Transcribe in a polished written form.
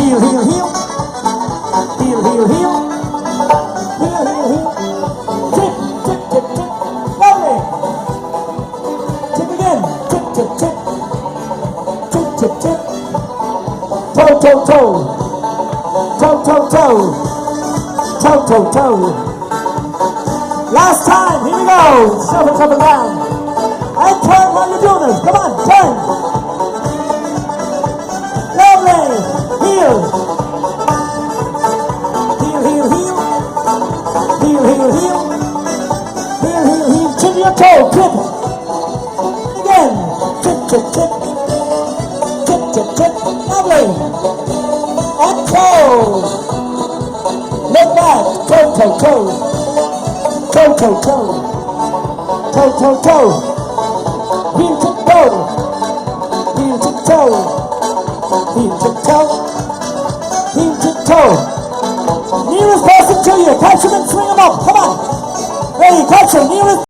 Heel, heel, heel. Heel, heel, heel. Heel, heel, heel. Tip, tip, tip, tip. Lovely. Tip again. Tip, tip, tip. Tip, tip, tip. Toe, toe, toe. Toe, toe, toe. Toe, toe, toe. Last time. Here we go. Shuffle up and down. And turn while you're doing this. Come on, turn. Lovely. Heel. Heel, heel, heel. Heel, heel, heel. Heel, heel, heel. Tip your toe. Tip. Again. Tip, tip, tip. Tip, tip, tip. Lovely. And toe. Look back. Toe, toe, toe. Toe, toe, toe. Toe, toe, toe. Heel to toe. Heel to toe. Heel to toe. Heel to toe. Nearest person to you. Catch him and swing him up. Come on. Ready, catch him. Nearest.